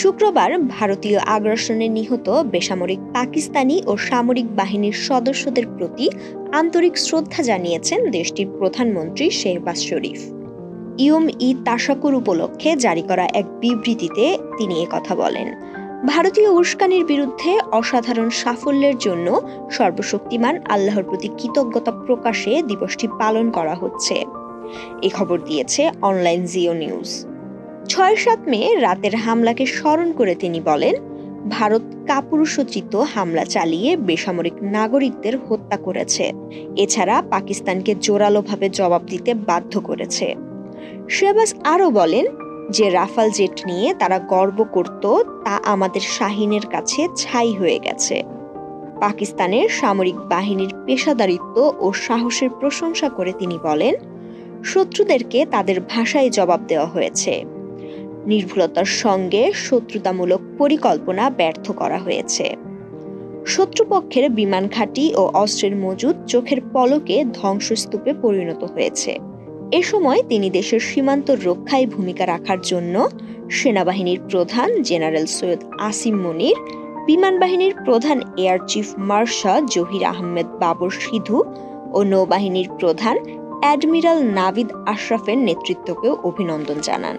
শুক্রবার ভারতীয় আগ্রাসনে নিহত বেসামরিক পাকিস্তানি ও সামরিক বাহিনীর সদস্যদের প্রতি আন্তরিক শ্রদ্ধা জানিয়েছেন দেশটির প্রধানমন্ত্রী শেহবাজ শরীফ। তাশাকুর উপলক্ষে জারি করা এক বিবৃতিতে তিনি একথা বলেন। ভারতীয় উস্কানির বিরুদ্ধে অসাধারণ সাফল্যের জন্য সর্বশক্তিমান আল্লাহর প্রতি কৃতজ্ঞতা প্রকাশে দিবসটি পালন করা হচ্ছে, এই খবর দিয়েছে অনলাইন জিও নিউজ। ৬-৭ মে রাতের হামলাকে স্মরণ করে তিনি বলেন, ভারত কাপুরুষোচিত হামলা চালিয়ে বেসামরিক নাগরিকদের হত্যা করেছে, এছাড়া পাকিস্তানকে জোরালোভাবে জবাব দিতে বাধ্য করেছে। শেহবাজ আরও বলেন যে রাফাল জেট নিয়ে তারা গর্ব করত তা আমাদের শাহিনের কাছে ছাই হয়ে গেছে। পাকিস্তানের সামরিক বাহিনীর পেশাদারিত্ব ও সাহসের প্রশংসা করে তিনি বলেন, শত্রুদেরকে তাদের ভাষায় জবাব দেওয়া হয়েছে। নির্ভুলতার সঙ্গে শত্রুতামূলক পরিকল্পনা ব্যর্থ করা হয়েছে। শত্রুপক্ষের বিমান ঘাঁটি ও অস্ত্রের মজুদ চোখের পলকে ধ্বংসস্তূপে পরিণত হয়েছে। এ সময় তিনি দেশের সীমান্ত রক্ষায় ভূমিকা রাখার জন্য সেনাবাহিনীর প্রধান জেনারেল সৈয়দ আসিম মনির, বিমান বাহিনীর প্রধান air chief marshal Zahir Ahmed Babar Sidhu ও নৌবাহিনীর প্রধান অ্যাডমিরাল নাভিদ আশরাফের নেতৃত্বকেও অভিনন্দন জানান।